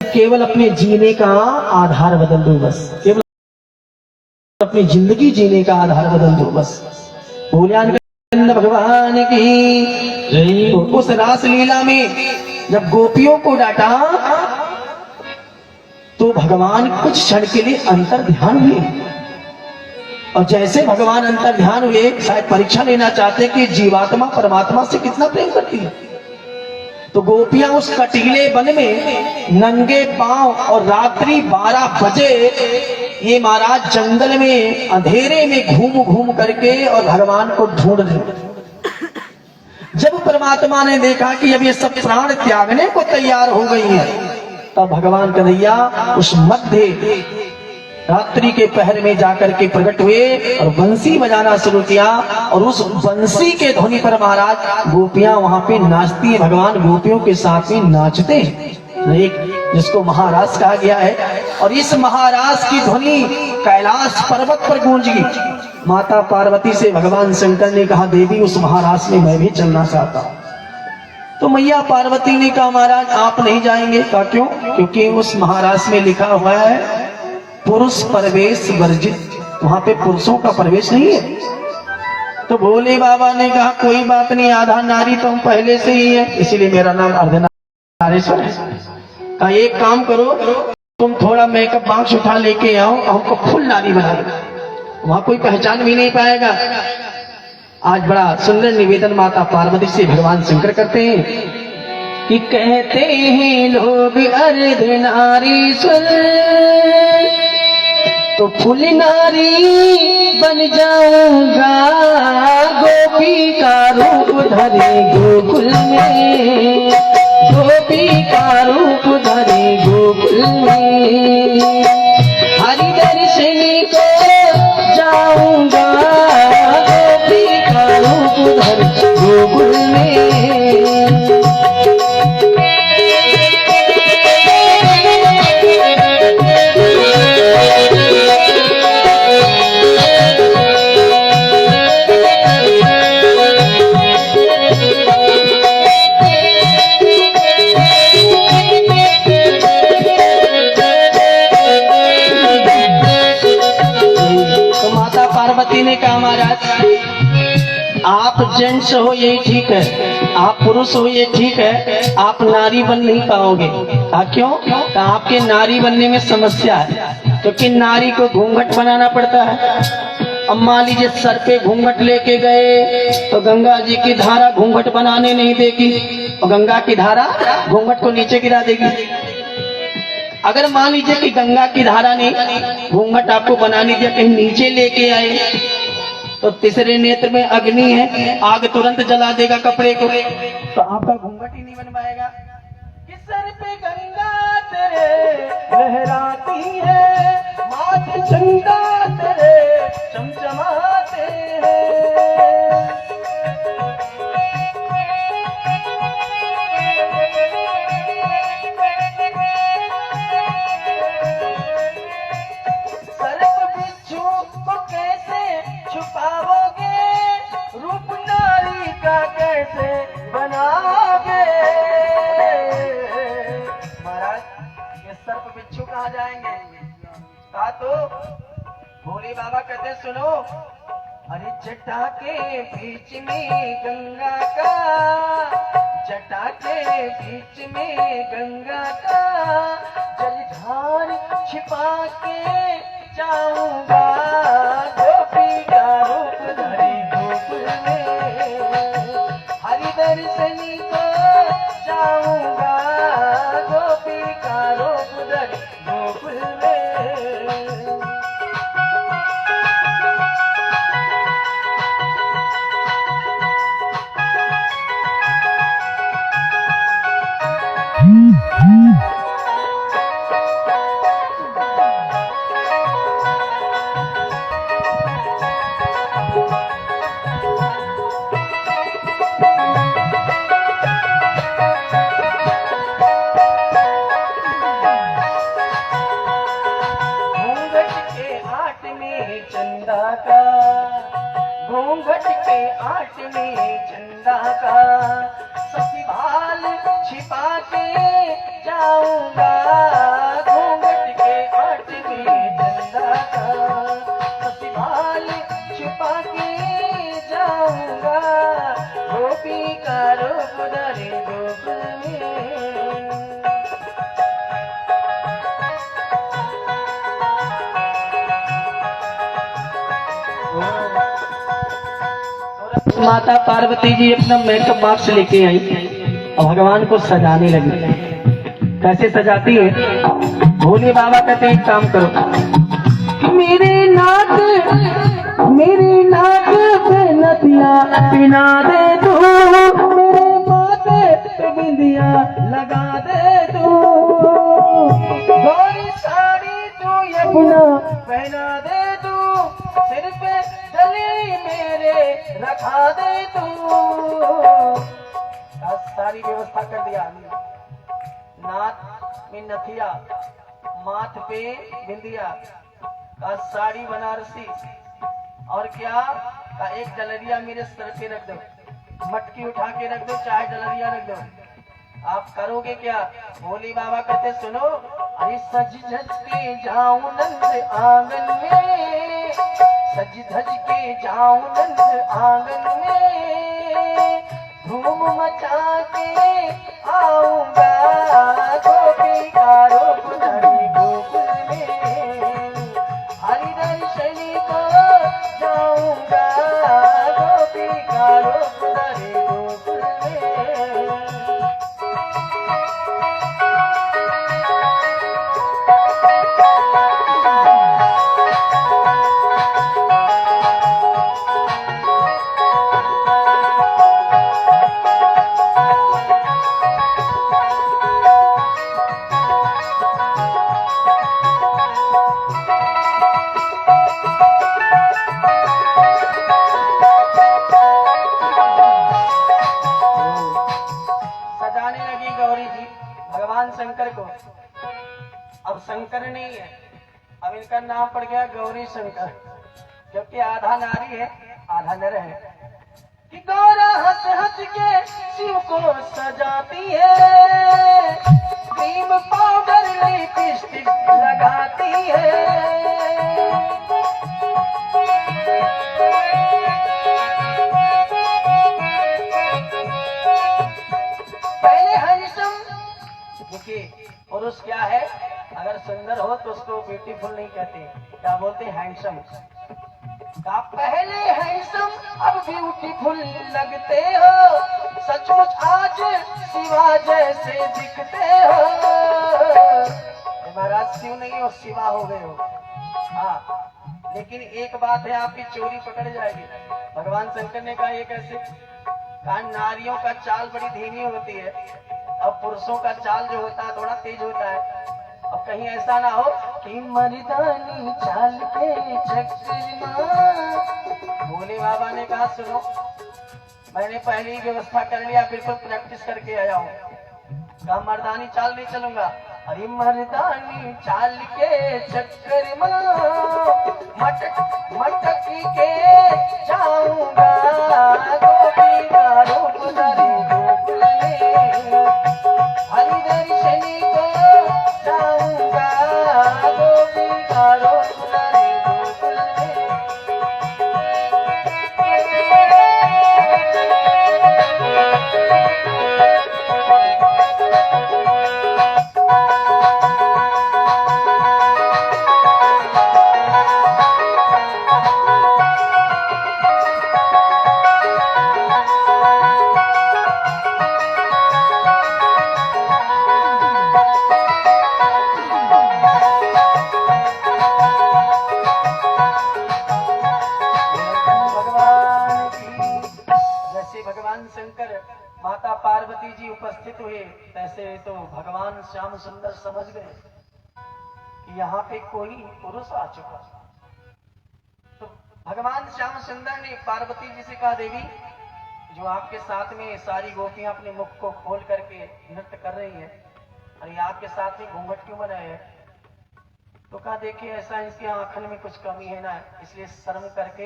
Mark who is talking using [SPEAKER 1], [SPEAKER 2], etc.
[SPEAKER 1] केवल अपने जीने का आधार बदल दो, बस केवल अपनी जिंदगी जीने का आधार बदल दो बस। भोलेनाथ भगवान की। उस रास लीला में जब गोपियों को डांटा तो भगवान कुछ क्षण के लिए अंतर ध्यान हुए, और जैसे भगवान अंतर ध्यान हुए शायद परीक्षा लेना चाहते कि जीवात्मा परमात्मा से कितना प्रेम करती है। तो गोपियां उस कटीले वन में नंगे पांव और रात्रि 12 बजे ये महाराज जंगल में अंधेरे में घूम घूम करके और भगवान को ढूंढ रहे। जब परमात्मा ने देखा कि अब ये सब प्राण त्यागने को तैयार हो गई है, तब भगवान कन्हैया उस मध्य रात्रि के पहर में जाकर के प्रकट हुए और बंसी बजाना शुरू किया, और उस बंसी के ध्वनि पर महाराज गोपियां वहां पे नाचती है। भगवान गोपियों के साथ में नाचते हैं, एक जिसको महारास कहा गया है। और इस महारास की ध्वनि कैलाश पर्वत पर गूंजी। माता पार्वती से भगवान शंकर ने कहा, देवी उस महारास में मैं भी चलना चाहता हूं। तो मैया पार्वती ने कहा, महाराज आप नहीं जाएंगे। कहा क्यों? क्योंकि उस महारास में लिखा हुआ है पुरुष प्रवेश वर्जित, वहां पे पुरुषों का प्रवेश नहीं है। तो भोले बाबा ने कहा कोई बात नहीं, आधा नारी तो हम पहले से ही है, इसीलिए मेरा नाम अर्धनारेश्वर है। कहा एक काम करो, तुम थोड़ा मेकअप बॉक्स उठा लेके आओ, हमको फुल नारी बना दो, वहां कोई पहचान भी नहीं पाएगा। आज बड़ा सुंदर निवेदन माता पार्वती से भगवान शंकर करते हैं कि कहते हैं लोग अर्धनारीश्वर, तो फुल नारी बन जाऊंगा, गोपी का रूप धरे गोकुल में, गोपी का रूप धरे गोकुल में, हरि दर्शन को जाऊंगा, गोपी का रूप धरे गोकुल में। ने कहा महाराज आप जेंट्स हो यही ठीक है, आप पुरुष हो ये ठीक है, आप नारी बन नहीं पाओगे। क्यों? तो आपके नारी बनने में समस्या है, क्योंकि नारी को घूंघट बनाना पड़ता है। अब मान लीजिए सर पे घूंघट लेके गए तो गंगा जी की धारा घूंघट बनाने नहीं देगी, और गंगा की धारा घूंघट को नीचे गिरा देगी। अगर मान लीजिए कि गंगा की धारा ने घूंघट आपको बनाने दिया, कहीं नीचे लेके आए, तो तीसरे नेत्र में अग्नि है, आग तुरंत जला देगा कपड़े को, तो आपका घूंघट ही नहीं बन पाएगा। कि सर पे गंगा तेरे लहराती है, माथे झंडा तेरे चमचमाते हैं। छुपाओगे रूप नारी का कैसे बनाओगे? महाराज ये सर्प बिच्छू कहाँ जाएंगे? कहा तो भोले बाबा कहते सुनो, अरे जटा के बीच में गंगा का, जटा के बीच में गंगा का जलधार छिपा के जाऊंगा, गोपी का रूप धरे गोकुल में, हरि दर्शनी को जाऊंगा, गोपी का रूप धरे गोकुल में। घूंघट के आट में चंदा का सखी भाल छिपा के जाऊंगा, माता पार्वती जी अपना मेकअप बॉक्स लेके आई और भगवान को सजाने लगी। कैसे सजाती है? भोले बाबा कहते हैं एक काम करो, मेरे नाक पे नदिया पिना दे तू, मेरे माथे पे बिंदिया लगा दे तू, गोरी साड़ी तू यमुना पहना दे तू, सिर पे डली मेरे रखा दे तू। सारी व्यवस्था कर दिया। नाक में नथिया, माथ पे बिंदिया, का साड़ी बनारसी, और क्या का एक डलरिया मेरे सर पे रख दो, मटकी उठा के रख दो, चाहे डलरिया रख दो। आप करोगे क्या? भोले बाबा कहते सुनो, अरे सज धज के जाऊं नंद आंगन में, सज धज के जाऊं नंद आंगन में, धूम मचा के आऊंगा गोपी का रूप धरी गोकुल में, हरि दर्शनी को जाऊंगा गोपी का रूप धरी गोकुल में। शंकर को, अब शंकर नहीं है, अब इनका नाम पड़ गया गौरी शंकर, क्योंकि आधा नारी है आधा नर है। कि गौरा हंस हंस के शिव को सजाती है, क्रीम पाउडर लिपस्टिक लगाती है, पुरुष क्या है? अगर सुंदर हो तो उसको ब्यूटीफुल नहीं कहते, क्या बोलते? हैंडसम। का पहले हैंडसम अब ब्यूटीफुल लगते हो, सचमुच आज शिवा जैसे दिखते हो। महाराज शिव नहीं हो, शिवा हो गए हो। हाँ, लेकिन एक बात है, आपकी चोरी पकड़ जाएगी। भगवान शंकर ने कहा ये कैसे? कहा नारियों का चाल बड़ी धीमी होती है, अब पुरुषों का चाल जो होता है थोड़ा तेज होता है। अब कहीं ऐसा ना हो कि मर्दानी चाल के चक्कर में। भोले बाबा ने कहा सुनो, मैंने पहले ही व्यवस्था कर लिया, बिल्कुल प्रैक्टिस करके आया हूँ। कहा मर्दानी चाल नहीं चलूंगा, अरे मर्दानी चाल के चक्कर में मटक के जाऊंगा गोपी का रूप धरी गोकुल में, हरि दर्शनी को जाऊंगा गोपी का रूप धरी गोकुल में। माता पार्वती जी उपस्थित हुए, तैसे तो भगवान श्याम सुंदर समझ गए कि यहाँ पे कोई पुरुष आ चुका। तो भगवान श्याम सुंदर ने पार्वती जी से कहा, देवी जो आपके साथ में सारी गोपियां अपने मुख को खोल करके नृत्य कर रही हैं, और ये आपके साथ में घूंघट क्यों बनाए हैं? तो कहा देखिए ऐसा इसके आंखन में कुछ कमी है ना, इसलिए शर्म करके